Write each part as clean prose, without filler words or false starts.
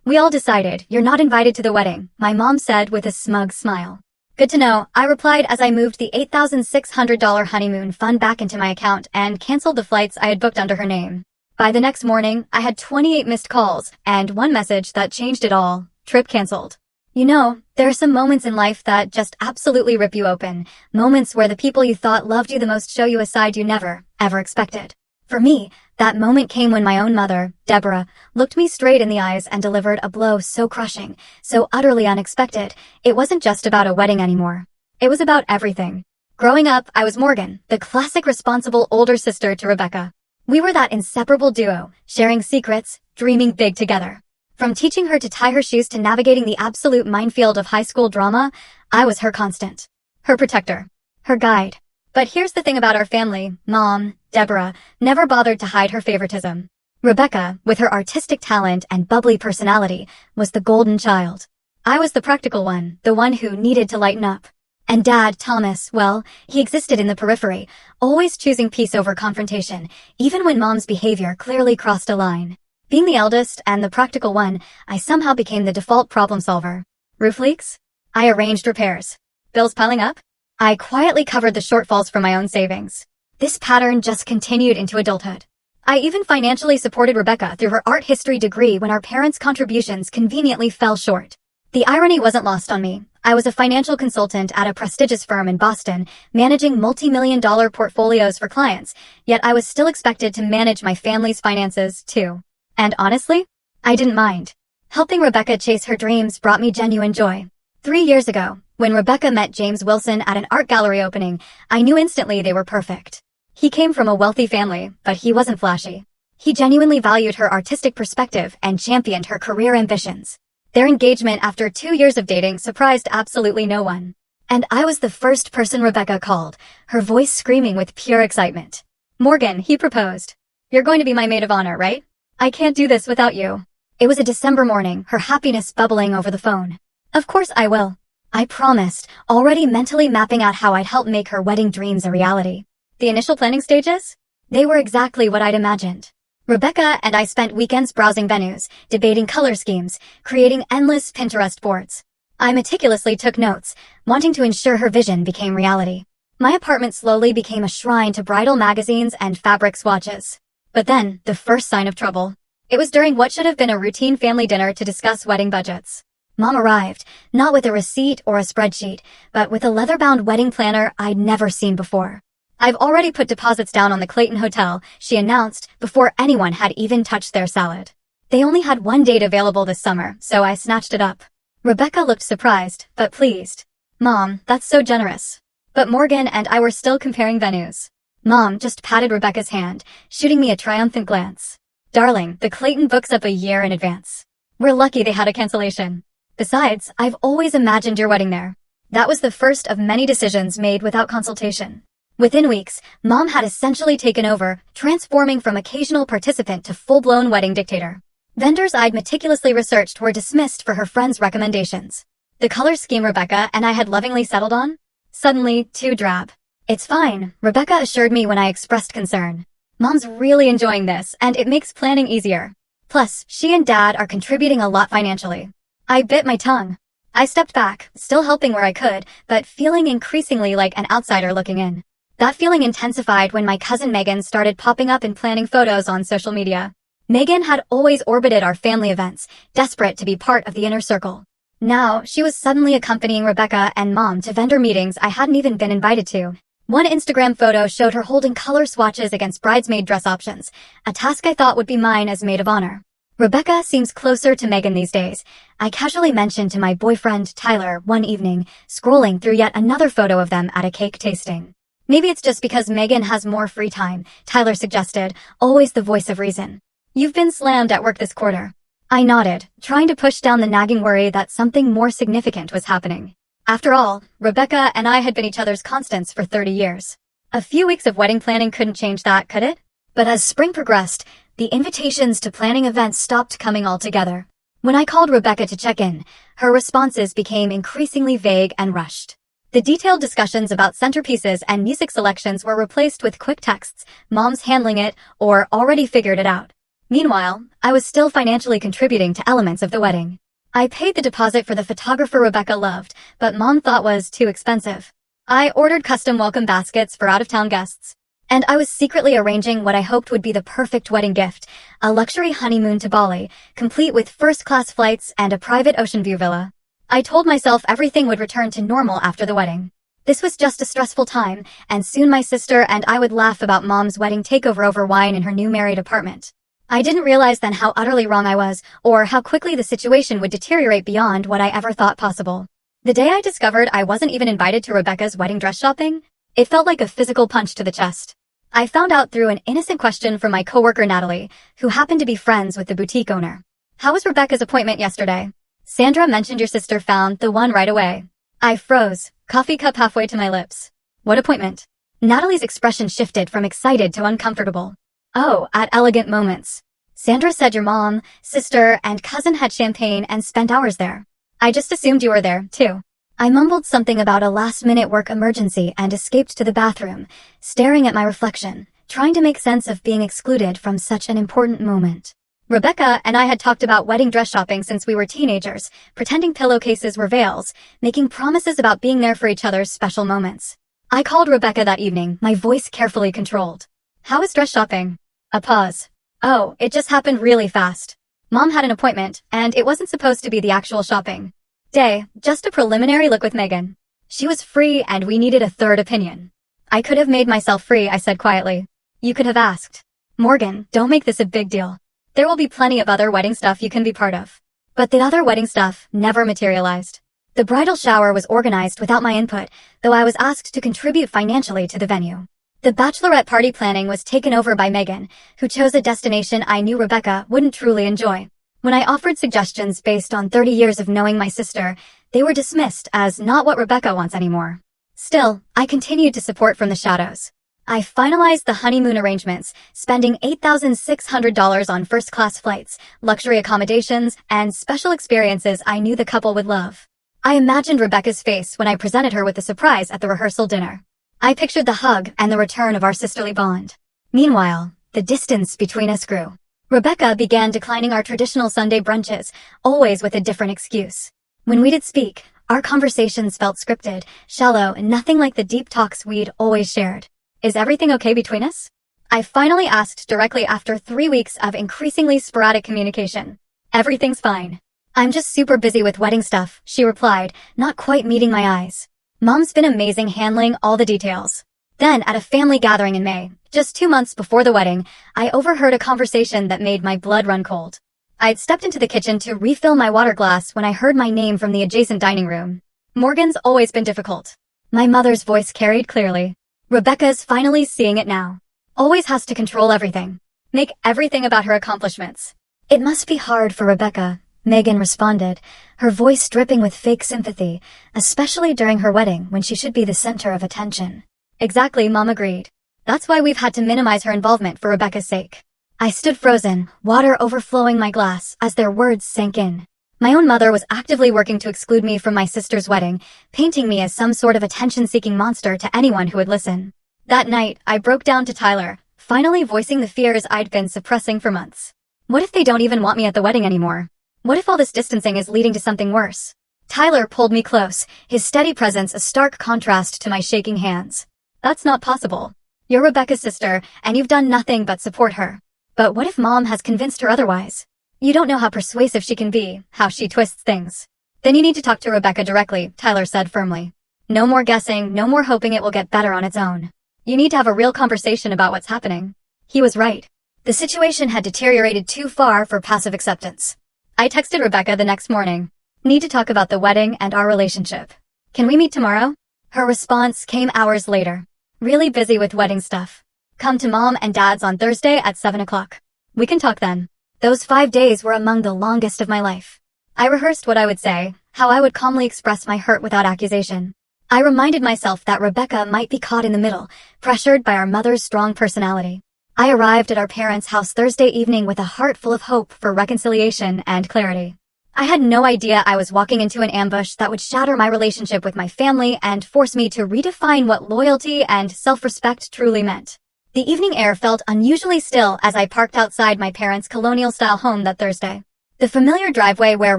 "We all decided you're not invited to the wedding," my mom said with a smug smile. "Good to know," I replied as I moved the $8,600 honeymoon fund back into my account and canceled the flights I had booked under her name. By the next morning, I had 28 missed calls and one message that changed it all: trip canceled. You know, there are some moments in life that just absolutely rip you open, moments where the people you thought loved you the most show you a side you never, ever expected. For me, that moment came when my own mother, Deborah, looked me straight in the eyes and delivered a blow so crushing, so utterly unexpected. It wasn't just about a wedding anymore. It was about everything. Growing up, I was Morgan, the classic responsible older sister to Rebecca. We were that inseparable duo, sharing secrets, dreaming big together. From teaching her to tie her shoes to navigating the absolute minefield of high school drama, I was her constant. Her protector. Her guide. But here's the thing about our family: Mom, Deborah, never bothered to hide her favoritism. Rebecca, with her artistic talent and bubbly personality, was the golden child. I was the practical one, the one who needed to lighten up. And Dad, Thomas, well, he existed in the periphery, always choosing peace over confrontation, even when Mom's behavior clearly crossed a line. Being the eldest and the practical one, I somehow became the default problem solver. Roof leaks? I arranged repairs. Bills piling up? I quietly covered the shortfalls from my own savings. This pattern just continued into adulthood. I even financially supported Rebecca through her art history degree when our parents' contributions conveniently fell short. The irony wasn't lost on me. I was a financial consultant at a prestigious firm in Boston, managing multi-million-dollar portfolios for clients, yet I was still expected to manage my family's finances, too. And honestly, I didn't mind. Helping Rebecca chase her dreams brought me genuine joy. 3 years ago, when Rebecca met James Wilson at an art gallery opening, I knew instantly they were perfect. He came from a wealthy family, but he wasn't flashy. He genuinely valued her artistic perspective and championed her career ambitions. Their engagement after 2 years of dating surprised absolutely no one. And I was the first person Rebecca called, her voice screaming with pure excitement. "Morgan," he proposed. "You're going to be my maid of honor, right? I can't do this without you." It was a December morning, her happiness bubbling over the phone. "Of course I will," I promised, already mentally mapping out how I'd help make her wedding dreams a reality. The initial planning stages? They were exactly what I'd imagined. Rebecca and I spent weekends browsing venues, debating color schemes, creating endless Pinterest boards. I meticulously took notes, wanting to ensure her vision became reality. My apartment slowly became a shrine to bridal magazines and fabric swatches. But then, the first sign of trouble. It was during what should have been a routine family dinner to discuss wedding budgets. Mom arrived, not with a receipt or a spreadsheet, but with a leather-bound wedding planner I'd never seen before. "I've already put deposits down on the Clayton Hotel," she announced, before anyone had even touched their salad. They only had one date available this summer, so I snatched it up. Rebecca looked surprised, but pleased. "Mom, that's so generous." But Morgan and I were still comparing venues. Mom just patted Rebecca's hand, shooting me a triumphant glance. "Darling, the Clayton books up a year in advance. We're lucky they had a cancellation. Besides, I've always imagined your wedding there." That was the first of many decisions made without consultation. Within weeks, Mom had essentially taken over, transforming from occasional participant to full-blown wedding dictator. Vendors I'd meticulously researched were dismissed for her friends' recommendations. The color scheme Rebecca and I had lovingly settled on? Suddenly, too drab. "It's fine," Rebecca assured me when I expressed concern. "Mom's really enjoying this, and it makes planning easier. Plus, she and Dad are contributing a lot financially." I bit my tongue. I stepped back, still helping where I could, but feeling increasingly like an outsider looking in. That feeling intensified when my cousin Megan started popping up and planning photos on social media. Megan had always orbited our family events, desperate to be part of the inner circle. Now, she was suddenly accompanying Rebecca and Mom to vendor meetings I hadn't even been invited to. One Instagram photo showed her holding color swatches against bridesmaid dress options, a task I thought would be mine as maid of honor. "Rebecca seems closer to Megan these days," I casually mentioned to my boyfriend Tyler one evening, scrolling through yet another photo of them at a cake tasting. "Maybe it's just because Megan has more free time," Tyler suggested, always the voice of reason. "You've been slammed at work this quarter." I nodded, trying to push down the nagging worry that something more significant was happening. After all, Rebecca and I had been each other's constants for 30 years. A few weeks of wedding planning couldn't change that, could it? But as spring progressed, the invitations to planning events stopped coming altogether. When I called Rebecca to check in, her responses became increasingly vague and rushed. The detailed discussions about centerpieces and music selections were replaced with quick texts, "Mom's handling it," or "already figured it out." Meanwhile, I was still financially contributing to elements of the wedding. I paid the deposit for the photographer Rebecca loved, but Mom thought was too expensive. I ordered custom welcome baskets for out-of-town guests. And I was secretly arranging what I hoped would be the perfect wedding gift, a luxury honeymoon to Bali, complete with first-class flights and a private ocean view villa. I told myself everything would return to normal after the wedding. This was just a stressful time, and soon my sister and I would laugh about Mom's wedding takeover over wine in her new married apartment. I didn't realize then how utterly wrong I was, or how quickly the situation would deteriorate beyond what I ever thought possible. The day I discovered I wasn't even invited to Rebecca's wedding dress shopping, it felt like a physical punch to the chest. I found out through an innocent question from my coworker Natalie, who happened to be friends with the boutique owner. "How was Rebecca's appointment yesterday? Sandra mentioned your sister found the one right away." I froze, coffee cup halfway to my lips. "What appointment?" Natalie's expression shifted from excited to uncomfortable. "Oh, at Elegant Moments. Sandra said your mom, sister, and cousin had champagne and spent hours there. I just assumed you were there, too." I mumbled something about a last-minute work emergency and escaped to the bathroom, staring at my reflection, trying to make sense of being excluded from such an important moment. Rebecca and I had talked about wedding dress shopping since we were teenagers, pretending pillowcases were veils, making promises about being there for each other's special moments. I called Rebecca that evening, my voice carefully controlled. "How was dress shopping?" A pause. "Oh, it just happened really fast. Mom had an appointment, and it wasn't supposed to be the actual shopping day, just a preliminary look with Megan. She was free and we needed a third opinion." "I could have made myself free," I said quietly. "You could have asked." "Morgan, don't make this a big deal. There will be plenty of other wedding stuff you can be part of." But the other wedding stuff never materialized. The bridal shower was organized without my input, though I was asked to contribute financially to the venue. The bachelorette party planning was taken over by Megan, who chose a destination I knew Rebecca wouldn't truly enjoy. When I offered suggestions based on 30 years of knowing my sister, they were dismissed as not what Rebecca wants anymore. Still, I continued to support from the shadows. I finalized the honeymoon arrangements, spending $8,600 on first-class flights, luxury accommodations, and special experiences I knew the couple would love. I imagined Rebecca's face when I presented her with the surprise at the rehearsal dinner. I pictured the hug and the return of our sisterly bond. Meanwhile, the distance between us grew. Rebecca began declining our traditional Sunday brunches, always with a different excuse. When we did speak, our conversations felt scripted, shallow, and nothing like the deep talks we'd always shared. "Is everything okay between us?" I finally asked directly after 3 weeks of increasingly sporadic communication. "Everything's fine. I'm just super busy with wedding stuff," she replied, not quite meeting my eyes. "Mom's been amazing handling all the details." Then, at a family gathering in May, just 2 months before the wedding, I overheard a conversation that made my blood run cold. I'd stepped into the kitchen to refill my water glass when I heard my name from the adjacent dining room. "Morgan's always been difficult." My mother's voice carried clearly. "Rebecca's finally seeing it now. Always has to control everything. Make everything about her accomplishments." "It must be hard for Rebecca," Megan responded, her voice dripping with fake sympathy, especially during her wedding when she should be the center of attention. "Exactly," Mom agreed. "That's why we've had to minimize her involvement for Rebecca's sake." I stood frozen, water overflowing my glass as their words sank in. My own mother was actively working to exclude me from my sister's wedding, painting me as some sort of attention-seeking monster to anyone who would listen. That night, I broke down to Tyler, finally voicing the fears I'd been suppressing for months. What if they don't even want me at the wedding anymore? What if all this distancing is leading to something worse? Tyler pulled me close, his steady presence a stark contrast to my shaking hands. "That's not possible. You're Rebecca's sister, and you've done nothing but support her. But what if Mom has convinced her otherwise? You don't know how persuasive she can be, how she twists things." "Then you need to talk to Rebecca directly," Tyler said firmly. "No more guessing, no more hoping it will get better on its own. You need to have a real conversation about what's happening." He was right. The situation had deteriorated too far for passive acceptance. I texted Rebecca the next morning. "Need to talk about the wedding and our relationship. Can we meet tomorrow?" Her response came hours later. "Really busy with wedding stuff. Come to Mom and Dad's on Thursday at 7 o'clock. We can talk then." Those 5 days were among the longest of my life. I rehearsed what I would say, how I would calmly express my hurt without accusation. I reminded myself that Rebecca might be caught in the middle, pressured by our mother's strong personality. I arrived at our parents' house Thursday evening with a heart full of hope for reconciliation and clarity. I had no idea I was walking into an ambush that would shatter my relationship with my family and force me to redefine what loyalty and self-respect truly meant. The evening air felt unusually still as I parked outside my parents' colonial-style home that Thursday. The familiar driveway where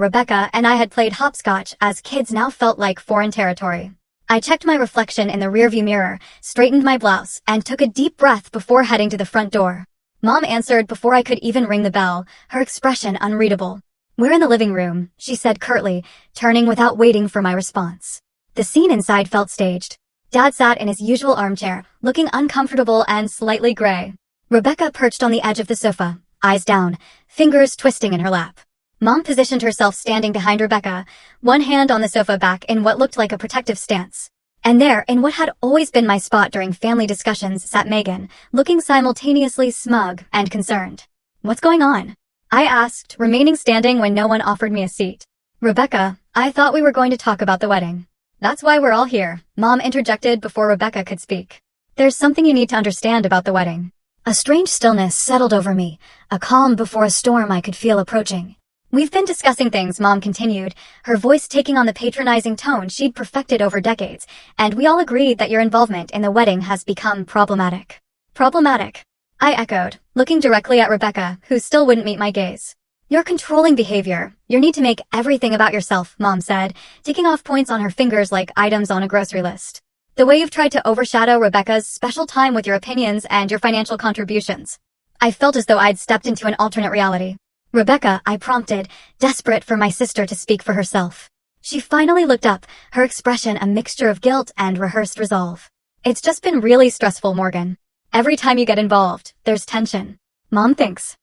Rebecca and I had played hopscotch as kids now felt like foreign territory. I checked my reflection in the rearview mirror, straightened my blouse, and took a deep breath before heading to the front door. Mom answered before I could even ring the bell, her expression unreadable. "We're in the living room," she said curtly, turning without waiting for my response. The scene inside felt staged. Dad sat in his usual armchair, looking uncomfortable and slightly gray. Rebecca perched on the edge of the sofa, eyes down, fingers twisting in her lap. Mom positioned herself standing behind Rebecca, one hand on the sofa back in what looked like a protective stance. And there, in what had always been my spot during family discussions, sat Megan, looking simultaneously smug and concerned. "What's going on?" I asked, remaining standing when no one offered me a seat. "Rebecca, I thought we were going to talk about the wedding." "That's why we're all here," Mom interjected before Rebecca could speak. "There's something you need to understand about the wedding." A strange stillness settled over me, a calm before a storm I could feel approaching. "We've been discussing things," Mom continued, her voice taking on the patronizing tone she'd perfected over decades, "and we all agreed that your involvement in the wedding has become problematic." "Problematic?" I echoed, looking directly at Rebecca, who still wouldn't meet my gaze. "Your controlling behavior, your need to make everything about yourself," Mom said, ticking off points on her fingers like items on a grocery list. "The way you've tried to overshadow Rebecca's special time with your opinions and your financial contributions." I felt as though I'd stepped into an alternate reality. "Rebecca," I prompted, desperate for my sister to speak for herself. She finally looked up, her expression a mixture of guilt and rehearsed resolve. "It's just been really stressful, Morgan. Every time you get involved, there's tension." Mom thinks,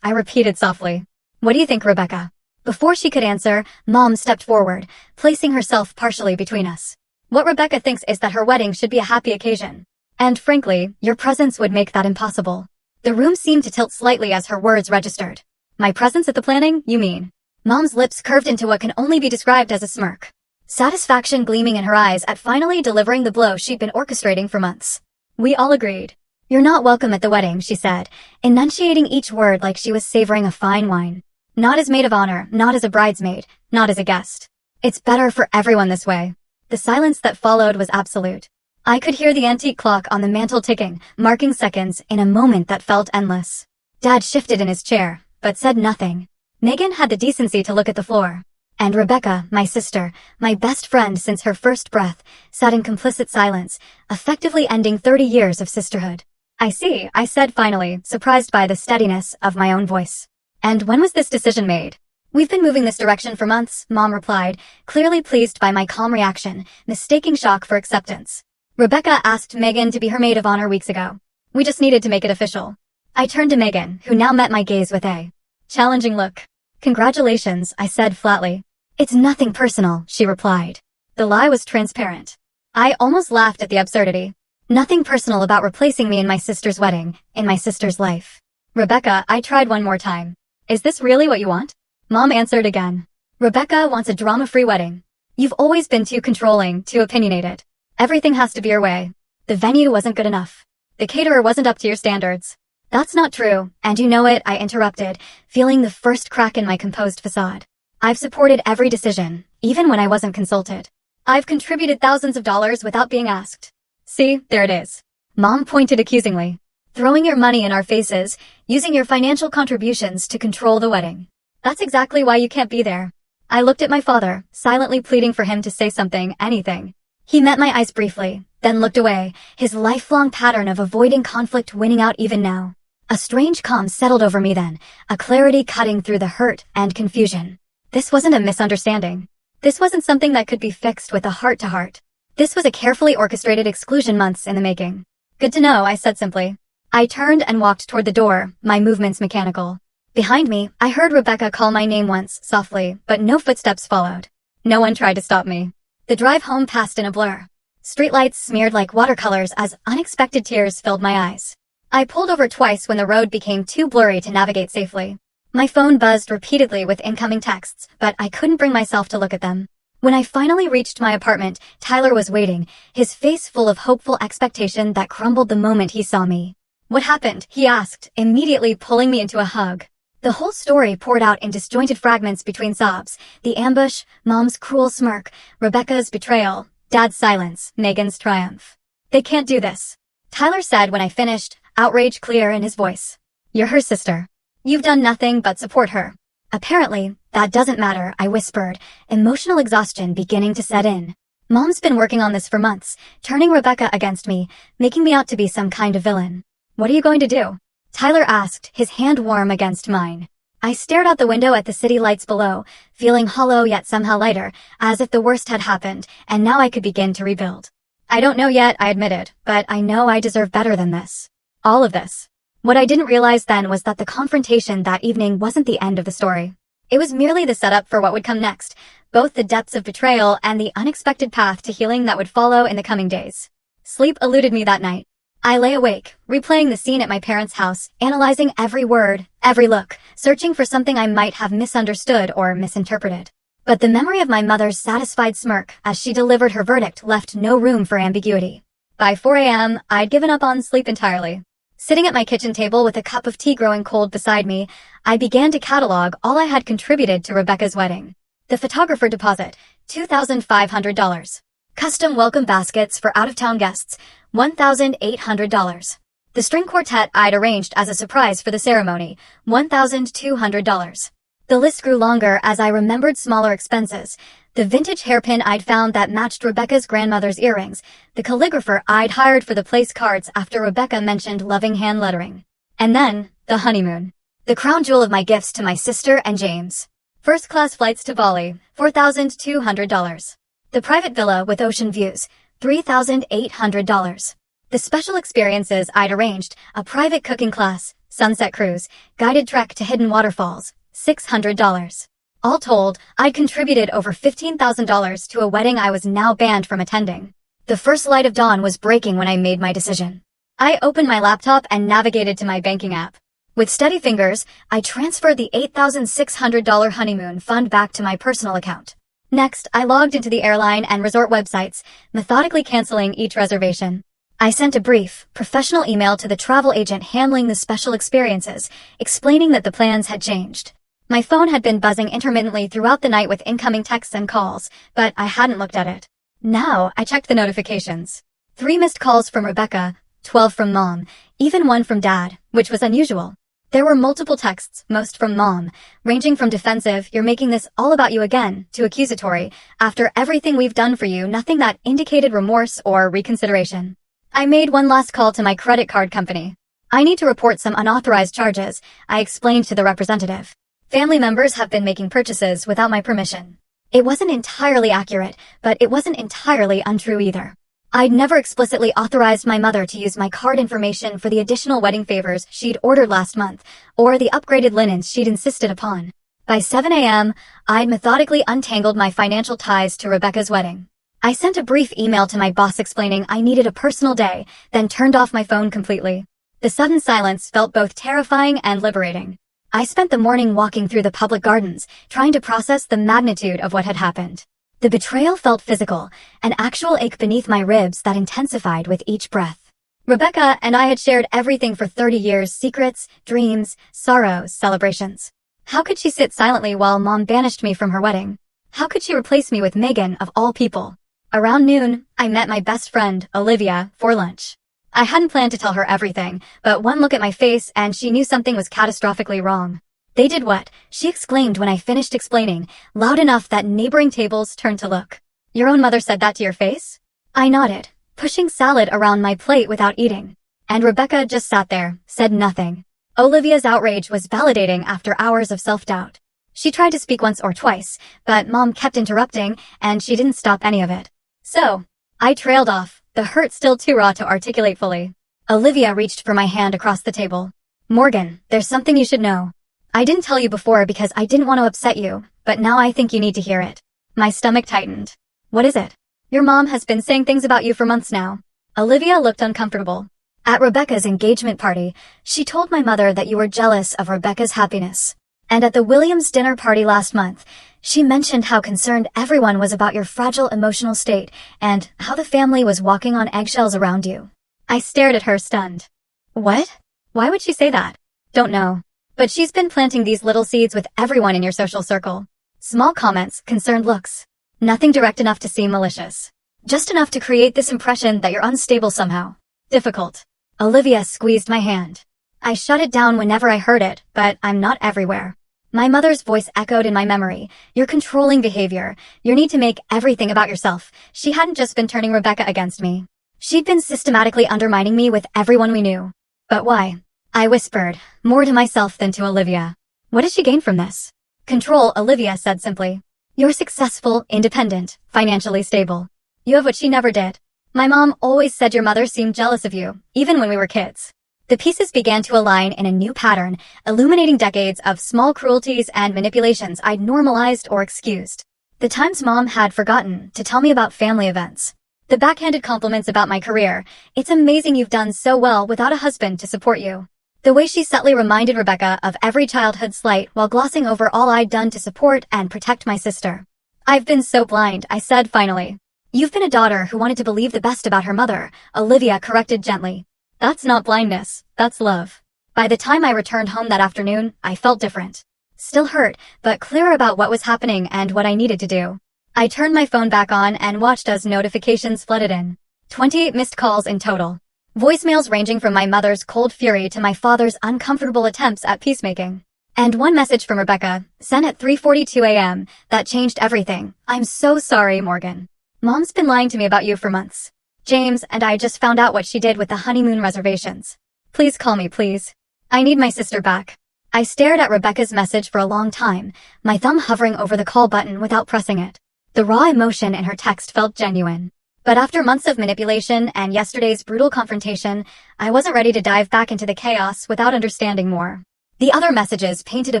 I repeated softly. "What do you think, Rebecca?" Before she could answer, Mom stepped forward, placing herself partially between us. "What Rebecca thinks is that her wedding should be a happy occasion. And frankly, your presence would make that impossible." The room seemed to tilt slightly as her words registered. "My presence at the planning, you mean?" Mom's lips curved into what can only be described as a smirk. Satisfaction gleaming in her eyes at finally delivering the blow she'd been orchestrating for months. We all agreed. "You're not welcome at the wedding," she said, enunciating each word like she was savoring a fine wine. "Not as maid of honor, not as a bridesmaid, not as a guest. It's better for everyone this way." The silence that followed was absolute. I could hear the antique clock on the mantel ticking, marking seconds in a moment that felt endless. Dad shifted in his chair, but said nothing. Megan had the decency to look at the floor. And Rebecca, my sister, my best friend since her first breath, sat in complicit silence, effectively ending 30 years of sisterhood. "I see," I said finally, surprised by the steadiness of my own voice. "And when was this decision made?" "We've been moving this direction for months," Mom replied, clearly pleased by my calm reaction, mistaking shock for acceptance. "Rebecca asked Megan to be her maid of honor weeks ago. We just needed to make it official." I turned to Megan, who now met my gaze with a challenging look. "Congratulations," I said flatly. "It's nothing personal," she replied. The lie was transparent. I almost laughed at the absurdity. Nothing personal about replacing me in my sister's wedding, in my sister's life. "Rebecca," I tried one more time. "Is this really what you want?" Mom answered again. "Rebecca wants a drama-free wedding. You've always been too controlling, too opinionated. Everything has to be your way. The venue wasn't good enough. The caterer wasn't up to your standards." "That's not true, and you know it," I interrupted, feeling the first crack in my composed facade. "I've supported every decision, even when I wasn't consulted. I've contributed thousands of dollars without being asked." "See, there it is." Mom pointed accusingly. "Throwing your money in our faces, using your financial contributions to control the wedding. That's exactly why you can't be there." I looked at my father, silently pleading for him to say something, anything. He met my eyes briefly, then looked away, his lifelong pattern of avoiding conflict winning out even now. A strange calm settled over me then, a clarity cutting through the hurt and confusion. This wasn't a misunderstanding. This wasn't something that could be fixed with a heart-to-heart. This was a carefully orchestrated exclusion months in the making. "Good to know," I said simply. I turned and walked toward the door, my movements mechanical. Behind me, I heard Rebecca call my name once, softly, but no footsteps followed. No one tried to stop me. The drive home passed in a blur. Streetlights smeared like watercolors as unexpected tears filled my eyes. I pulled over twice when the road became too blurry to navigate safely. My phone buzzed repeatedly with incoming texts, but I couldn't bring myself to look at them. When I finally reached my apartment, Tyler was waiting, his face full of hopeful expectation that crumbled the moment he saw me. "What happened?" he asked, immediately pulling me into a hug. The whole story poured out in disjointed fragments between sobs, the ambush, Mom's cruel smirk, Rebecca's betrayal, Dad's silence, Megan's triumph. "They can't do this." Tyler said when I finished, outrage clear in his voice. You're her sister. You've done nothing but support her. Apparently, that doesn't matter, I whispered, emotional exhaustion beginning to set in. Mom's been working on this for months, turning Rebecca against me, making me out to be some kind of villain. What are you going to do? Tyler asked, his hand warm against mine. I stared out the window at the city lights below, feeling hollow yet somehow lighter, as if the worst had happened, and now I could begin to rebuild. I don't know yet, I admitted, but I know I deserve better than this. All of this. What I didn't realize then was that the confrontation that evening wasn't the end of the story. It was merely the setup for what would come next, both the depths of betrayal and the unexpected path to healing that would follow in the coming days. Sleep eluded me that night. I lay awake, replaying the scene at my parents' house, analyzing every word, every look, searching for something I might have misunderstood or misinterpreted. But the memory of my mother's satisfied smirk as she delivered her verdict left no room for ambiguity. By 4 a.m., I'd given up on sleep entirely. Sitting at my kitchen table with a cup of tea growing cold beside me, I began to catalog all I had contributed to Rebecca's wedding. The photographer deposit, $2,500. Custom welcome baskets for out-of-town guests, $1,800. The string quartet I'd arranged as a surprise for the ceremony, $1,200. The list grew longer as I remembered smaller expenses. The vintage hairpin I'd found that matched Rebecca's grandmother's earrings, the calligrapher I'd hired for the place cards after Rebecca mentioned loving hand lettering. And then, the honeymoon. The crown jewel of my gifts to my sister and James. First-class flights to Bali, $4,200. The private villa with ocean views, $3,800. The special experiences I'd arranged, a private cooking class, sunset cruise, guided trek to hidden waterfalls, $600. All told, I'd contributed over $15,000 to a wedding I was now banned from attending. The first light of dawn was breaking when I made my decision. I opened my laptop and navigated to my banking app. With steady fingers, I transferred the $8,600 honeymoon fund back to my personal account. Next, I logged into the airline and resort websites, methodically canceling each reservation. I sent a brief, professional email to the travel agent handling the special experiences, explaining that the plans had changed. My phone had been buzzing intermittently throughout the night with incoming texts and calls, but I hadn't looked at it. Now, I checked the notifications. 3 missed calls from Rebecca, 12 from Mom, even 1 from Dad, which was unusual. There were multiple texts, most from Mom, ranging from defensive, "You're making this all about you again," to accusatory, "After everything we've done for you," nothing that indicated remorse or reconsideration. I made one last call to my credit card company. "I need to report some unauthorized charges," I explained to the representative. "Family members have been making purchases without my permission." It wasn't entirely accurate, but it wasn't entirely untrue either. I'd never explicitly authorized my mother to use my card information for the additional wedding favors she'd ordered last month, or the upgraded linens she'd insisted upon. By 7 a.m., I'd methodically untangled my financial ties to Rebecca's wedding. I sent a brief email to my boss explaining I needed a personal day, then turned off my phone completely. The sudden silence felt both terrifying and liberating. I spent the morning walking through the public gardens, trying to process the magnitude of what had happened. The betrayal felt physical, an actual ache beneath my ribs that intensified with each breath. Rebecca and I had shared everything for 30 years, secrets, dreams, sorrows, celebrations. How could she sit silently while Mom banished me from her wedding? How could she replace me with Megan, of all people? Around noon, I met my best friend, Olivia, for lunch. I hadn't planned to tell her everything, but one look at my face and she knew something was catastrophically wrong. "They did what?" she exclaimed when I finished explaining, loud enough that neighboring tables turned to look. "Your own mother said that to your face?" I nodded, pushing salad around my plate without eating. And Rebecca just sat there, said nothing. Olivia's outrage was validating after hours of self-doubt. She tried to speak once or twice, but Mom kept interrupting, and she didn't stop any of it. So, I trailed off, the hurt still too raw to articulate fully. Olivia reached for my hand across the table. "Morgan, there's something you should know. I didn't tell you before because I didn't want to upset you, but now I think you need to hear it." My stomach tightened. "What is it?" "Your mom has been saying things about you for months now." Olivia looked uncomfortable. "At Rebecca's engagement party, she told my mother that you were jealous of Rebecca's happiness. And at the Williams dinner party last month, she mentioned how concerned everyone was about your fragile emotional state and how the family was walking on eggshells around you." I stared at her, stunned. "What? Why would she say that?" "Don't know. But she's been planting these little seeds with everyone in your social circle. Small comments, concerned looks. Nothing direct enough to seem malicious. Just enough to create this impression that you're unstable somehow. Difficult. Olivia squeezed my hand. I shut it down whenever I heard it, but I'm not everywhere. My mother's voice echoed in my memory. Your controlling behavior. Your need to make everything about yourself. She hadn't just been turning Rebecca against me. She'd been systematically undermining me with everyone we knew. But why? I whispered, more to myself than to Olivia. What does she gain from this? Control, Olivia said simply. You're successful, independent, financially stable. You have what she never did. My mom always said your mother seemed jealous of you, even when we were kids. The pieces began to align in a new pattern, illuminating decades of small cruelties and manipulations I'd normalized or excused. The times Mom had forgotten to tell me about family events. The backhanded compliments about my career. It's amazing you've done so well without a husband to support you. The way she subtly reminded Rebecca of every childhood slight while glossing over all I'd done to support and protect my sister. I've been so blind, I said finally. You've been a daughter who wanted to believe the best about her mother, Olivia corrected gently. That's not blindness, that's love. By the time I returned home that afternoon, I felt different. Still hurt, but clearer about what was happening and what I needed to do. I turned my phone back on and watched as notifications flooded in. 28 missed calls in total. Voicemails ranging from my mother's cold fury to my father's uncomfortable attempts at peacemaking. And one message from Rebecca, sent at 3:42 a.m., that changed everything. I'm so sorry, Morgan. Mom's been lying to me about you for months. James and I just found out what she did with the honeymoon reservations. Please call me, please. I need my sister back. I stared at Rebecca's message for a long time, my thumb hovering over the call button without pressing it. The raw emotion in her text felt genuine. But after months of manipulation and yesterday's brutal confrontation, I wasn't ready to dive back into the chaos without understanding more. The other messages painted a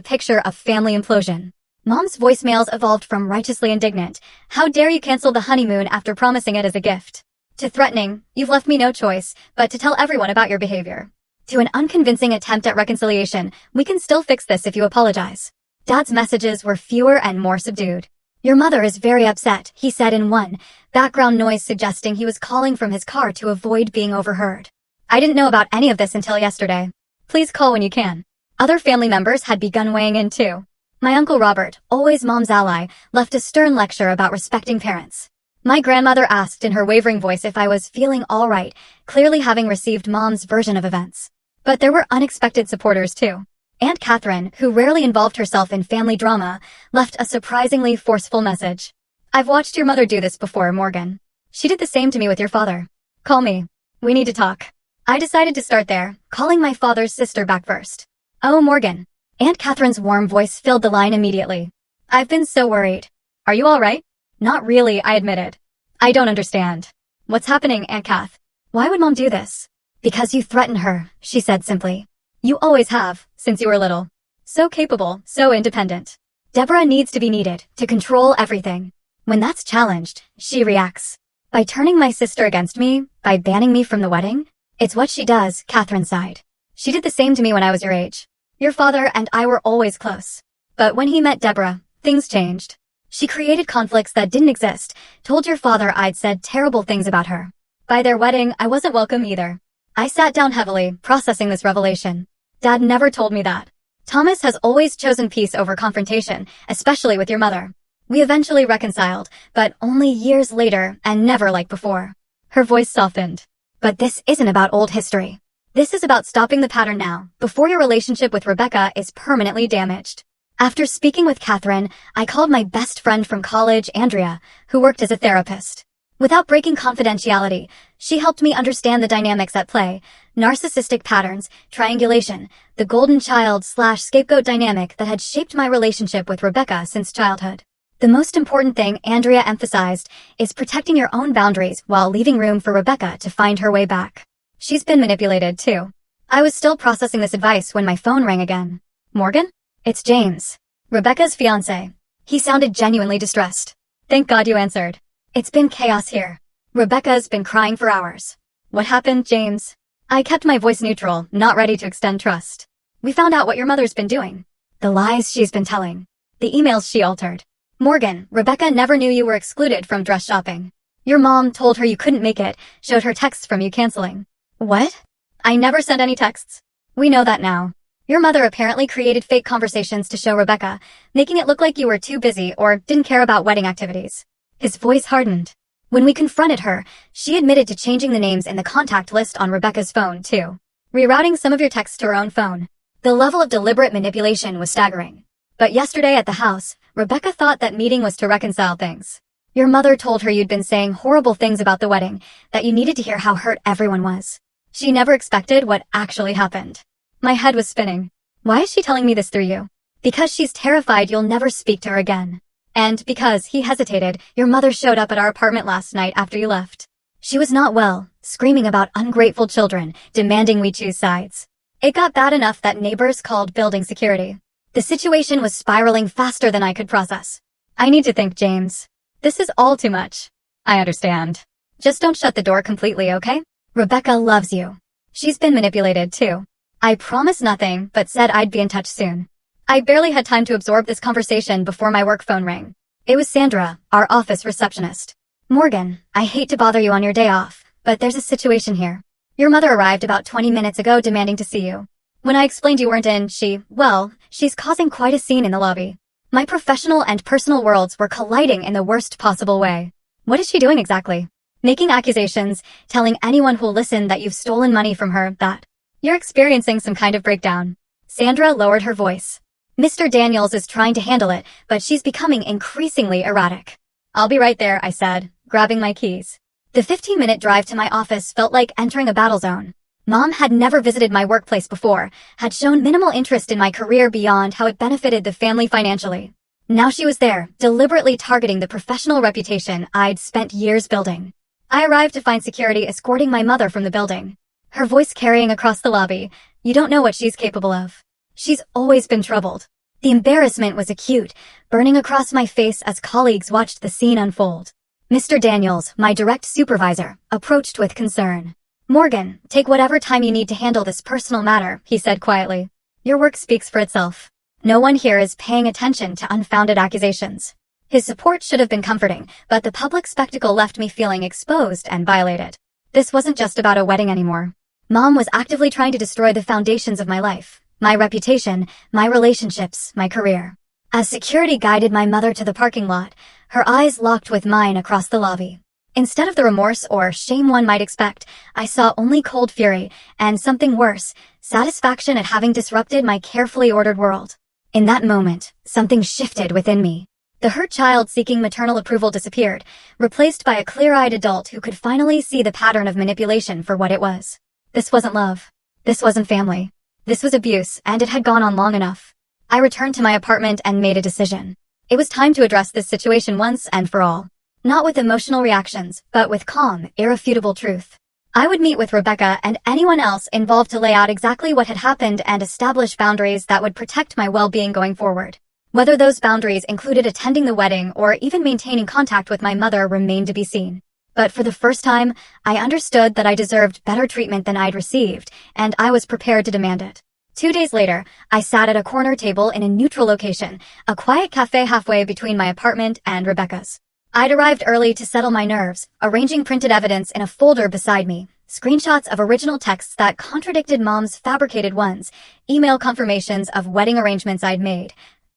picture of family implosion. Mom's voicemails evolved from righteously indignant, how dare you cancel the honeymoon after promising it as a gift, to threatening, you've left me no choice but to tell everyone about your behavior, to an unconvincing attempt at reconciliation, we can still fix this if you apologize. Dad's messages were fewer and more subdued. Your mother is very upset, he said in one, background noise suggesting he was calling from his car to avoid being overheard. I didn't know about any of this until yesterday. Please call when you can. Other family members had begun weighing in too. My Uncle Robert, always Mom's ally, left a stern lecture about respecting parents. My grandmother asked in her wavering voice if I was feeling all right, clearly having received Mom's version of events. But there were unexpected supporters too. Aunt Catherine, who rarely involved herself in family drama, left a surprisingly forceful message. I've watched your mother do this before, Morgan. She did the same to me with your father. Call me. We need to talk. I decided to start there, calling my father's sister back first. Oh, Morgan. Aunt Catherine's warm voice filled the line immediately. I've been so worried. Are you all right? Not really, I admitted. I don't understand. What's happening, Aunt Cath? Why would Mom do this? Because you threaten her, she said simply. You always have, since you were little. So capable, so independent. Deborah needs to be needed, to control everything. When that's challenged, she reacts. By turning my sister against me, by banning me from the wedding? It's what she does, Catherine sighed. She did the same to me when I was your age. Your father and I were always close. But when he met Deborah, things changed. She created conflicts that didn't exist, told your father I'd said terrible things about her. By their wedding, I wasn't welcome either. I sat down heavily, processing this revelation. Dad never told me that. Thomas has always chosen peace over confrontation, especially with your mother. We eventually reconciled, but only years later and never like before. Her voice softened. But this isn't about old history. This is about stopping the pattern now, before your relationship with Rebecca is permanently damaged. After speaking with Catherine, I called my best friend from college, Andrea, who worked as a therapist. Without breaking confidentiality, she helped me understand the dynamics at play, narcissistic patterns, triangulation, the golden child/scapegoat dynamic that had shaped my relationship with Rebecca since childhood. The most important thing Andrea emphasized is protecting your own boundaries while leaving room for Rebecca to find her way back. She's been manipulated too. I was still processing this advice when my phone rang again. Morgan? It's James. Rebecca's fiancé. He sounded genuinely distressed. Thank God you answered. It's been chaos here. Rebecca's been crying for hours. What happened, James? I kept my voice neutral, not ready to extend trust. We found out what your mother's been doing. The lies she's been telling. The emails she altered. Morgan, Rebecca never knew you were excluded from dress shopping. Your mom told her you couldn't make it, showed her texts from you canceling. What? I never sent any texts. We know that now. Your mother apparently created fake conversations to show Rebecca, making it look like you were too busy or didn't care about wedding activities. His voice hardened. When we confronted her, she admitted to changing the names in the contact list on Rebecca's phone, too. Rerouting some of your texts to her own phone. The level of deliberate manipulation was staggering. But yesterday at the house, Rebecca thought that meeting was to reconcile things. Your mother told her you'd been saying horrible things about the wedding, that you needed to hear how hurt everyone was. She never expected what actually happened. My head was spinning. Why is she telling me this through you? Because she's terrified you'll never speak to her again. And because he hesitated, your mother showed up at our apartment last night after you left. She was not well, screaming about ungrateful children, demanding we choose sides. It got bad enough that neighbors called building security. The situation was spiraling faster than I could process. I need to think, James. This is all too much. I understand. Just don't shut the door completely, okay? Rebecca loves you. She's been manipulated, too. I promised nothing, but said I'd be in touch soon. I barely had time to absorb this conversation before my work phone rang. It was Sandra, our office receptionist. Morgan, I hate to bother you on your day off, but there's a situation here. Your mother arrived about 20 minutes ago demanding to see you. When I explained you weren't in, she's causing quite a scene in the lobby. My professional and personal worlds were colliding in the worst possible way. What is she doing exactly? Making accusations, telling anyone who'll listen that you've stolen money from her, that you're experiencing some kind of breakdown. Sandra lowered her voice. Mr. Daniels is trying to handle it, but she's becoming increasingly erratic. I'll be right there, I said, grabbing my keys. The 15-minute drive to my office felt like entering a battle zone. Mom had never visited my workplace before, had shown minimal interest in my career beyond how it benefited the family financially. Now she was there, deliberately targeting the professional reputation I'd spent years building. I arrived to find security escorting my mother from the building. Her voice carrying across the lobby, "You don't know what she's capable of. She's always been troubled." The embarrassment was acute, burning across my face as colleagues watched the scene unfold. Mr. Daniels, my direct supervisor, approached with concern. "Morgan, take whatever time you need to handle this personal matter," he said quietly. "Your work speaks for itself. No one here is paying attention to unfounded accusations." His support should have been comforting, but the public spectacle left me feeling exposed and violated. This wasn't just about a wedding anymore. Mom was actively trying to destroy the foundations of my life, my reputation, my relationships, my career. As security guided my mother to the parking lot, her eyes locked with mine across the lobby. Instead of the remorse or shame one might expect, I saw only cold fury, and something worse, satisfaction at having disrupted my carefully ordered world. In that moment, something shifted within me. The hurt child seeking maternal approval disappeared, replaced by a clear-eyed adult who could finally see the pattern of manipulation for what it was. This wasn't love. This wasn't family. This was abuse, and it had gone on long enough. I returned to my apartment and made a decision. It was time to address this situation once and for all. Not with emotional reactions, but with calm, irrefutable truth. I would meet with Rebecca and anyone else involved to lay out exactly what had happened and establish boundaries that would protect my well-being going forward. Whether those boundaries included attending the wedding or even maintaining contact with my mother remained to be seen. But for the first time, I understood that I deserved better treatment than I'd received, and I was prepared to demand it. 2 days later, I sat at a corner table in a neutral location, a quiet cafe halfway between my apartment and Rebecca's. I'd arrived early to settle my nerves, arranging printed evidence in a folder beside me, screenshots of original texts that contradicted Mom's fabricated ones, email confirmations of wedding arrangements I'd made,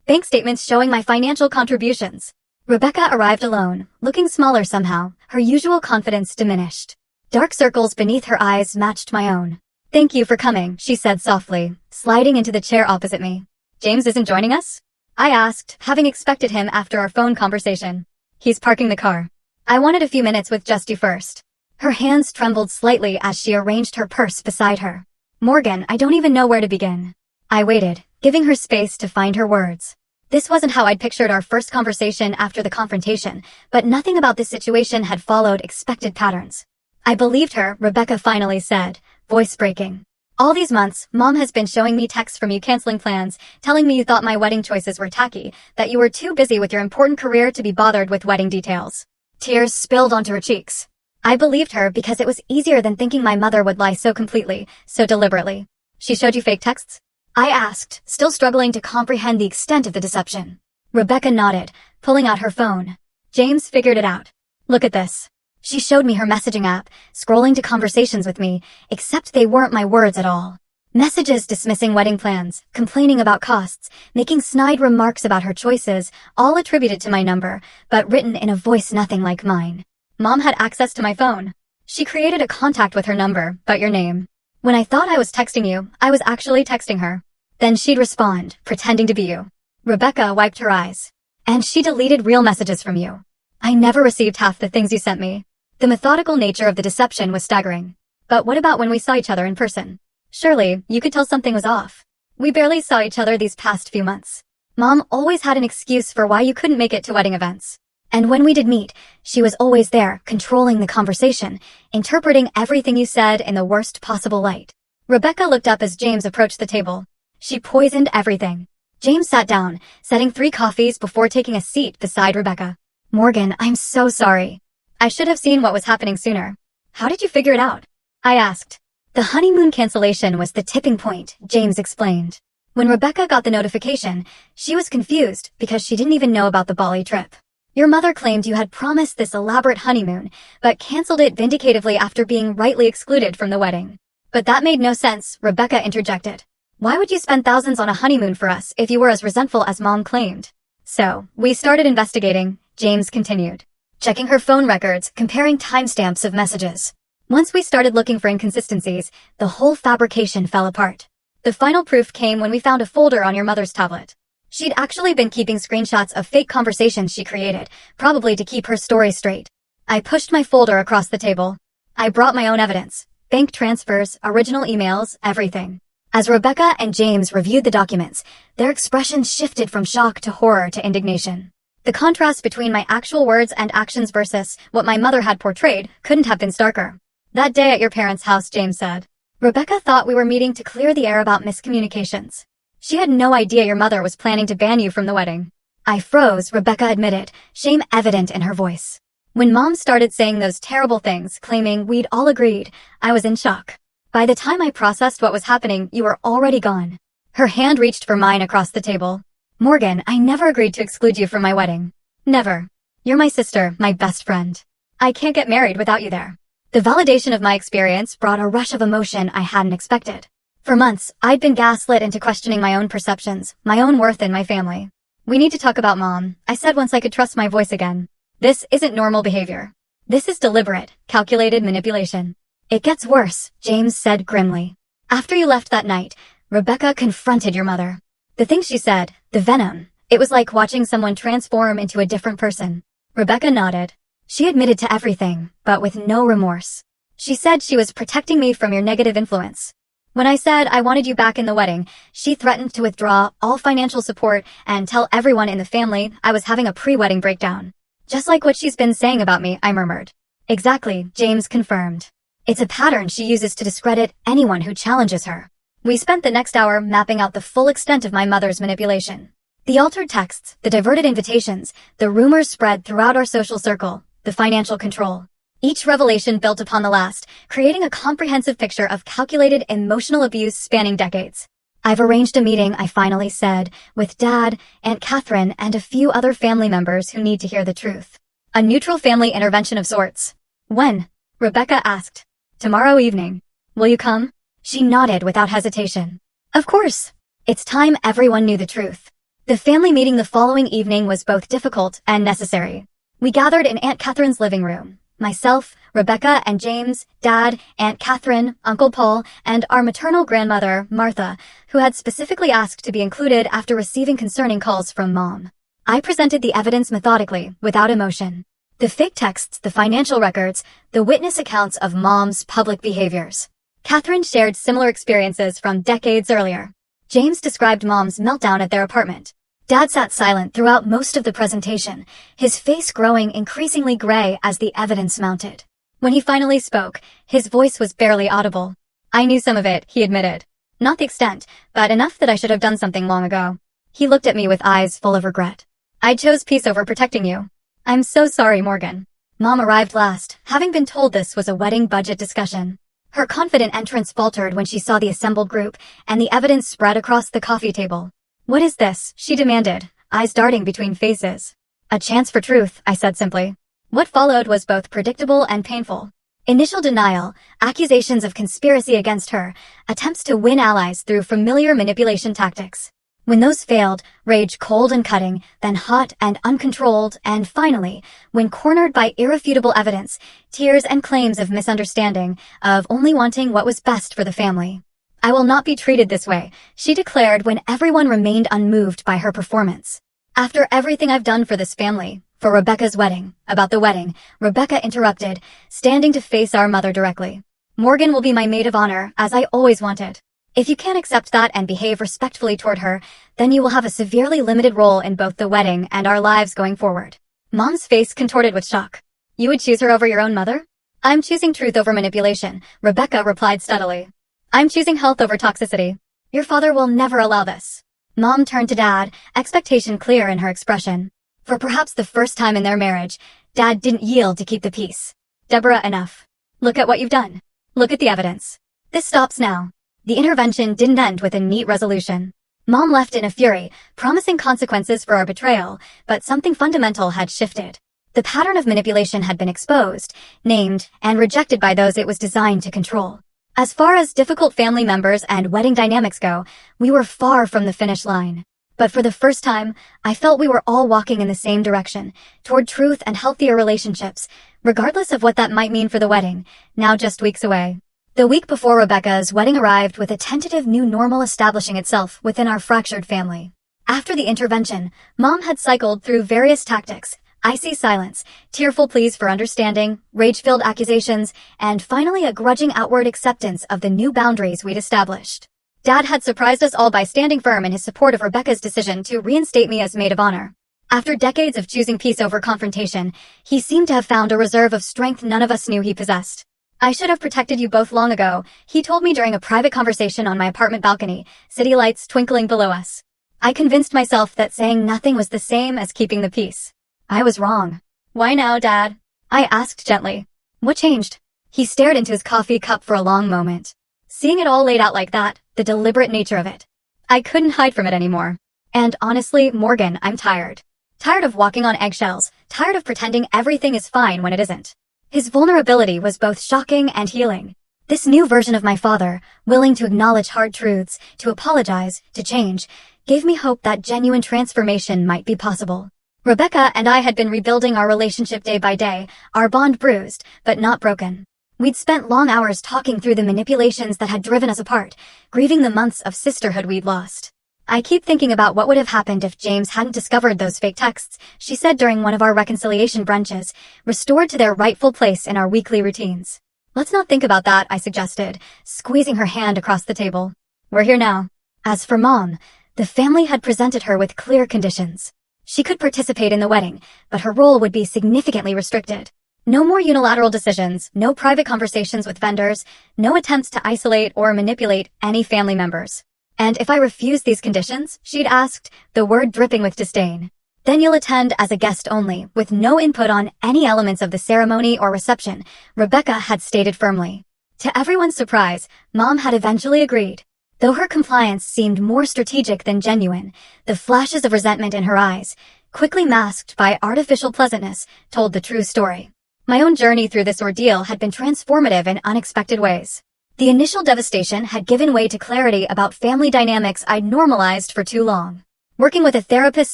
bank statements showing my financial contributions. Rebecca arrived alone, looking smaller somehow, her usual confidence diminished. Dark circles beneath her eyes matched my own. "Thank you for coming," she said softly, sliding into the chair opposite me. "James isn't joining us?" I asked, having expected him after our phone conversation. "He's parking the car. I wanted a few minutes with just you first." Her hands trembled slightly as she arranged her purse beside her. "Morgan, I don't even know where to begin." I waited, giving her space to find her words. This wasn't how I'd pictured our first conversation after the confrontation, but nothing about this situation had followed expected patterns. "I believed her," Rebecca finally said, voice breaking. "All these months, Mom has been showing me texts from you canceling plans, telling me you thought my wedding choices were tacky, that you were too busy with your important career to be bothered with wedding details." Tears spilled onto her cheeks. I believed her because it was easier than thinking my mother would lie so completely, so deliberately. "She showed you fake texts?" I asked, still struggling to comprehend the extent of the deception. Rebecca nodded, pulling out her phone. "James figured it out. Look at this." She showed me her messaging app, scrolling to conversations with me, except they weren't my words at all. Messages dismissing wedding plans, complaining about costs, making snide remarks about her choices, all attributed to my number, but written in a voice nothing like mine. Mom had access to my phone. She created a contact with her number, but your name. When I thought I was texting you, I was actually texting her. Then she'd respond, pretending to be you. Rebecca wiped her eyes. And she deleted real messages from you. I never received half the things you sent me. The methodical nature of the deception was staggering. But what about when we saw each other in person? Surely, you could tell something was off. We barely saw each other these past few months. Mom always had an excuse for why you couldn't make it to wedding events. And when we did meet, she was always there, controlling the conversation, interpreting everything you said in the worst possible light. Rebecca looked up as James approached the table. She poisoned everything. James sat down, setting 3 coffees before taking a seat beside Rebecca. Morgan, I'm so sorry. I should have seen what was happening sooner. How did you figure it out? I asked. The honeymoon cancellation was the tipping point, James explained. When Rebecca got the notification, she was confused because she didn't even know about the Bali trip. Your mother claimed you had promised this elaborate honeymoon, but canceled it vindicatively after being rightly excluded from the wedding. But that made no sense, Rebecca interjected. Why would you spend thousands on a honeymoon for us if you were as resentful as Mom claimed? So, we started investigating, James continued. Checking her phone records, comparing timestamps of messages. Once we started looking for inconsistencies, the whole fabrication fell apart. The final proof came when we found a folder on your mother's tablet. She'd actually been keeping screenshots of fake conversations she created, probably to keep her story straight. I pushed my folder across the table. I brought my own evidence. Bank transfers, original emails, everything. As Rebecca and James reviewed the documents, their expressions shifted from shock to horror to indignation. The contrast between my actual words and actions versus what my mother had portrayed couldn't have been starker. That day at your parents' house, James said. Rebecca thought we were meeting to clear the air about miscommunications. She had no idea your mother was planning to ban you from the wedding. I froze, Rebecca admitted, shame evident in her voice. When Mom started saying those terrible things, claiming we'd all agreed, I was in shock. By the time I processed what was happening, you were already gone. Her hand reached for mine across the table. Morgan, I never agreed to exclude you from my wedding. Never. You're my sister, my best friend. I can't get married without you there. The validation of my experience brought a rush of emotion I hadn't expected. For months, I'd been gaslit into questioning my own perceptions, my own worth in my family. We need to talk about Mom, I said once I could trust my voice again. This isn't normal behavior. This is deliberate, calculated manipulation. It gets worse, James said grimly. After you left that night, Rebecca confronted your mother. The things she said, the venom, it was like watching someone transform into a different person. Rebecca nodded. She admitted to everything, but with no remorse. She said she was protecting me from your negative influence. When I said I wanted you back in the wedding, she threatened to withdraw all financial support and tell everyone in the family I was having a pre-wedding breakdown. Just like what she's been saying about me, I murmured. Exactly, James confirmed. It's a pattern she uses to discredit anyone who challenges her. We spent the next hour mapping out the full extent of my mother's manipulation. The altered texts, the diverted invitations, the rumors spread throughout our social circle, the financial control. Each revelation built upon the last, creating a comprehensive picture of calculated emotional abuse spanning decades. I've arranged a meeting, I finally said, with Dad, Aunt Catherine, and a few other family members who need to hear the truth. A neutral family intervention of sorts. When? Rebecca asked. Tomorrow evening. Will you come? She nodded without hesitation. Of course. It's time everyone knew the truth. The family meeting the following evening was both difficult and necessary. We gathered in Aunt Catherine's living room. Myself, Rebecca and James, Dad, Aunt Catherine, Uncle Paul, and our maternal grandmother, Martha, who had specifically asked to be included after receiving concerning calls from Mom. I presented the evidence methodically, without emotion. The fake texts, the financial records, the witness accounts of Mom's public behaviors. Catherine shared similar experiences from decades earlier. James described Mom's meltdown at their apartment. Dad sat silent throughout most of the presentation, his face growing increasingly gray as the evidence mounted. When he finally spoke, his voice was barely audible. I knew some of it, he admitted. Not the extent, but enough that I should have done something long ago. He looked at me with eyes full of regret. I chose peace over protecting you. I'm so sorry, Morgan. Mom arrived last, having been told this was a wedding budget discussion. Her confident entrance faltered when she saw the assembled group, and the evidence spread across the coffee table. What is this? She demanded, eyes darting between faces. A chance for truth, I said simply. What followed was both predictable and painful. Initial denial, accusations of conspiracy against her, attempts to win allies through familiar manipulation tactics. When those failed, rage cold and cutting, then hot and uncontrolled, and finally, when cornered by irrefutable evidence, tears and claims of misunderstanding, of only wanting what was best for the family. "I will not be treated this way," she declared when everyone remained unmoved by her performance. "After everything I've done for this family, for Rebecca's wedding," about the wedding, Rebecca interrupted, standing to face our mother directly. "Morgan will be my maid of honor, as I always wanted. If you can't accept that and behave respectfully toward her, then you will have a severely limited role in both the wedding and our lives going forward." Mom's face contorted with shock. "You would choose her over your own mother?" "I'm choosing truth over manipulation," Rebecca replied steadily. "I'm choosing health over toxicity. Your father will never allow this." Mom turned to Dad, expectation clear in her expression. For perhaps the first time in their marriage, Dad didn't yield to keep the peace. "Deborah, enough. Look at what you've done. Look at the evidence. This stops now." The intervention didn't end with a neat resolution. Mom left in a fury, promising consequences for our betrayal, but something fundamental had shifted. The pattern of manipulation had been exposed, named, and rejected by those it was designed to control. As far as difficult family members and wedding dynamics go, we were far from the finish line. But for the first time, I felt we were all walking in the same direction, toward truth and healthier relationships, regardless of what that might mean for the wedding, now just weeks away. The week before Rebecca's wedding arrived with a tentative new normal establishing itself within our fractured family. After the intervention, Mom had cycled through various tactics: icy silence, tearful pleas for understanding, rage-filled accusations, and finally a grudging outward acceptance of the new boundaries we'd established. Dad had surprised us all by standing firm in his support of Rebecca's decision to reinstate me as maid of honor. After decades of choosing peace over confrontation, he seemed to have found a reserve of strength none of us knew he possessed. "I should have protected you both long ago," he told me during a private conversation on my apartment balcony, city lights twinkling below us. I convinced myself that saying nothing was the same as keeping the peace. I was wrong. "Why now, Dad?" I asked gently. "What changed?" He stared into his coffee cup for a long moment. Seeing it all laid out like that, the deliberate nature of it, I couldn't hide from it anymore. "And honestly, Morgan, I'm tired. Tired of walking on eggshells, tired of pretending everything is fine when it isn't." His vulnerability was both shocking and healing. This new version of my father, willing to acknowledge hard truths, to apologize, to change, gave me hope that genuine transformation might be possible. Rebecca and I had been rebuilding our relationship day by day, our bond bruised, but not broken. We'd spent long hours talking through the manipulations that had driven us apart, grieving the months of sisterhood we'd lost. "I keep thinking about what would have happened if James hadn't discovered those fake texts," she said during one of our reconciliation brunches, restored to their rightful place in our weekly routines. "Let's not think about that," I suggested, squeezing her hand across the table. "We're here now." As for Mom, the family had presented her with clear conditions. She could participate in the wedding, but her role would be significantly restricted. No more unilateral decisions, no private conversations with vendors, no attempts to isolate or manipulate any family members. And if I refused these conditions, she'd asked, the word dripping with disdain, "Then you'll attend as a guest only, with no input on any elements of the ceremony or reception," Rebecca had stated firmly. To everyone's surprise, Mom had eventually agreed. Though her compliance seemed more strategic than genuine, the flashes of resentment in her eyes, quickly masked by artificial pleasantness, told the true story. My own journey through this ordeal had been transformative in unexpected ways. The initial devastation had given way to clarity about family dynamics I'd normalized for too long. Working with a therapist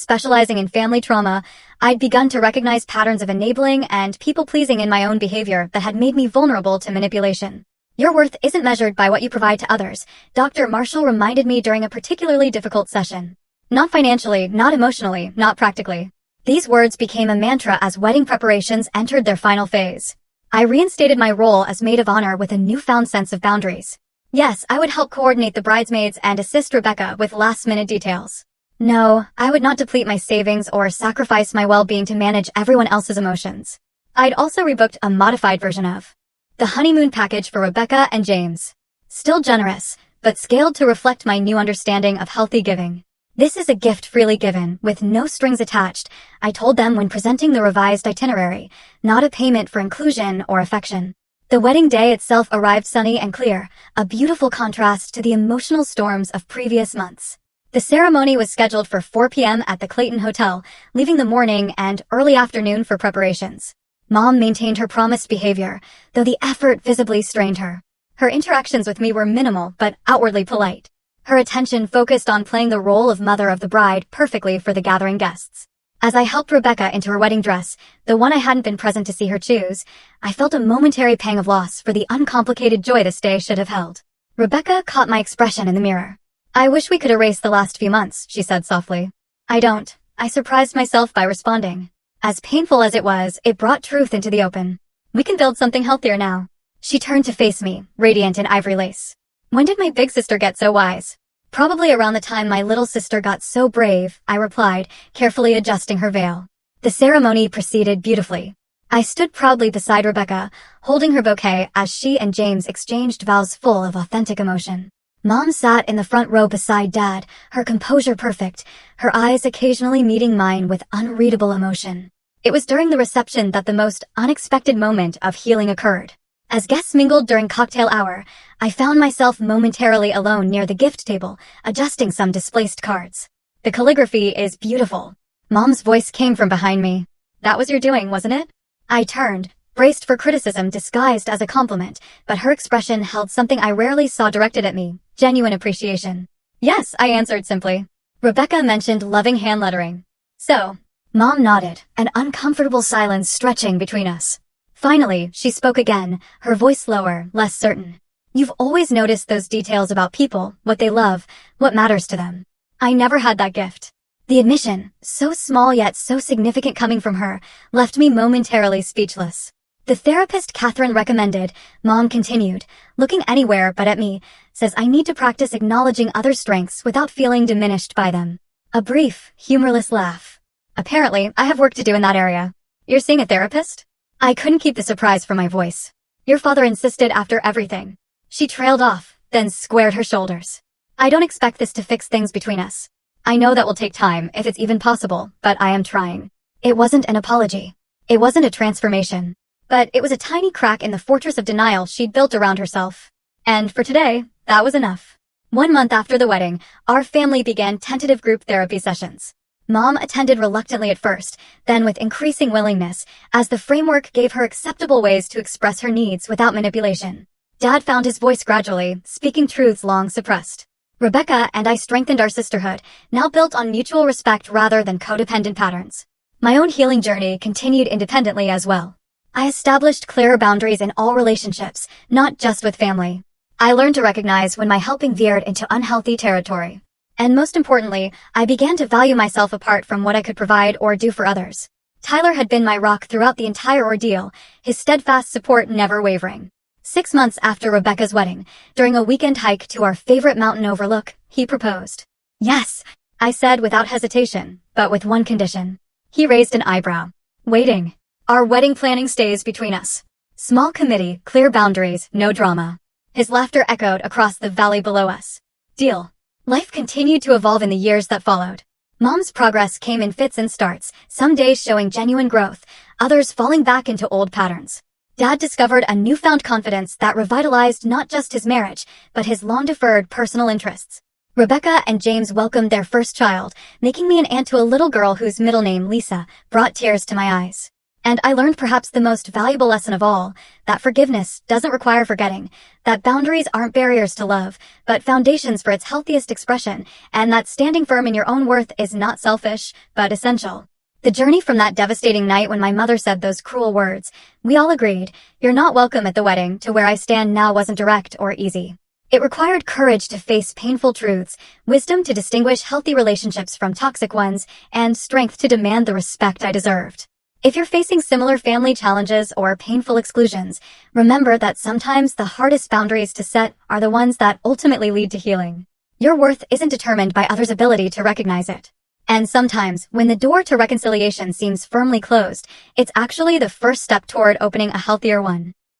specializing in family trauma, I'd begun to recognize patterns of enabling and people-pleasing in my own behavior that had made me vulnerable to manipulation. "Your worth isn't measured by what you provide to others," Dr. Marshall reminded me during a particularly difficult session. "Not financially, not emotionally, not practically." These words became a mantra as wedding preparations entered their final phase. I reinstated my role as maid of honor with a newfound sense of boundaries. Yes, I would help coordinate the bridesmaids and assist Rebecca with last-minute details. No, I would not deplete my savings or sacrifice my well-being to manage everyone else's emotions. I'd also rebooked a modified version of the honeymoon package for Rebecca and James. Still generous, but scaled to reflect my new understanding of healthy giving. "This is a gift freely given, with no strings attached," I told them when presenting the revised itinerary, "not a payment for inclusion or affection." The wedding day itself arrived sunny and clear, a beautiful contrast to the emotional storms of previous months. The ceremony was scheduled for 4 p.m. at the Clayton Hotel, leaving the morning and early afternoon for preparations. Mom maintained her promised behavior, though the effort visibly strained her. Her interactions with me were minimal but outwardly polite. Her attention focused on playing the role of mother of the bride perfectly for the gathering guests. As I helped Rebecca into her wedding dress, the one I hadn't been present to see her choose, I felt a momentary pang of loss for the uncomplicated joy this day should have held. Rebecca caught my expression in the mirror. "I wish we could erase the last few months," she said softly. "I don't," I surprised myself by responding. As painful as it was, it brought truth into the open. "We can build something healthier now." She turned to face me, radiant in ivory lace. "When did my big sister get so wise?" "Probably around the time my little sister got so brave," I replied, carefully adjusting her veil. The ceremony proceeded beautifully. I stood proudly beside Rebecca, holding her bouquet as she and James exchanged vows full of authentic emotion. Mom sat in the front row beside Dad, her composure perfect, her eyes occasionally meeting mine with unreadable emotion. It was during the reception that the most unexpected moment of healing occurred. As guests mingled during cocktail hour, I found myself momentarily alone near the gift table, adjusting some displaced cards. "The calligraphy is beautiful." Mom's voice came from behind me. "That was your doing, wasn't it?" I turned, braced for criticism disguised as a compliment, but her expression held something I rarely saw directed at me, genuine appreciation. "Yes," I answered simply. Rebecca mentioned loving hand lettering. "So?" Mom nodded, an uncomfortable silence stretching between us. Finally, she spoke again, her voice lower, less certain. "You've always noticed those details about people, what they love, what matters to them. I never had that gift." The admission, so small yet so significant coming from her, left me momentarily speechless. "The therapist Catherine recommended," Mom continued, looking anywhere but at me, "says I need to practice acknowledging other strengths without feeling diminished by them." A brief, humorless laugh. "Apparently, I have work to do in that area." "You're seeing a therapist?" I couldn't keep the surprise from my voice. "Your father insisted after everything." She trailed off, then squared her shoulders. "I don't expect this to fix things between us. I know that will take time, if it's even possible, but I am trying." It wasn't an apology. It wasn't a transformation. But it was a tiny crack in the fortress of denial she'd built around herself. And for today, that was enough. 1 month after the wedding, our family began tentative group therapy sessions. Mom attended reluctantly at first, then with increasing willingness, as the framework gave her acceptable ways to express her needs without manipulation. Dad found his voice gradually, speaking truths long suppressed. Rebecca and I strengthened our sisterhood, now built on mutual respect rather than codependent patterns. My own healing journey continued independently as well. I established clearer boundaries in all relationships, not just with family. I learned to recognize when my helping veered into unhealthy territory. And most importantly, I began to value myself apart from what I could provide or do for others. Tyler had been my rock throughout the entire ordeal, his steadfast support never wavering. 6 months after Rebecca's wedding, during a weekend hike to our favorite mountain overlook, he proposed. "Yes," I said without hesitation, but with one condition. He raised an eyebrow. "Waiting. Our wedding planning stays between us. Small committee, clear boundaries, no drama." His laughter echoed across the valley below us. "Deal." Life continued to evolve in the years that followed. Mom's progress came in fits and starts, some days showing genuine growth, others falling back into old patterns. Dad discovered a newfound confidence that revitalized not just his marriage, but his long-deferred personal interests. Rebecca and James welcomed their first child, making me an aunt to a little girl whose middle name, Lisa, brought tears to my eyes. And I learned perhaps the most valuable lesson of all, that forgiveness doesn't require forgetting, that boundaries aren't barriers to love, but foundations for its healthiest expression, and that standing firm in your own worth is not selfish, but essential. The journey from that devastating night when my mother said those cruel words, "We all agreed, you're not welcome at the wedding," to where I stand now wasn't direct or easy. It required courage to face painful truths, wisdom to distinguish healthy relationships from toxic ones, and strength to demand the respect I deserved. If you're facing similar family challenges or painful exclusions, remember that sometimes the hardest boundaries to set are the ones that ultimately lead to healing. Your worth isn't determined by others' ability to recognize it. And sometimes, when the door to reconciliation seems firmly closed, it's actually the first step toward opening a healthier one.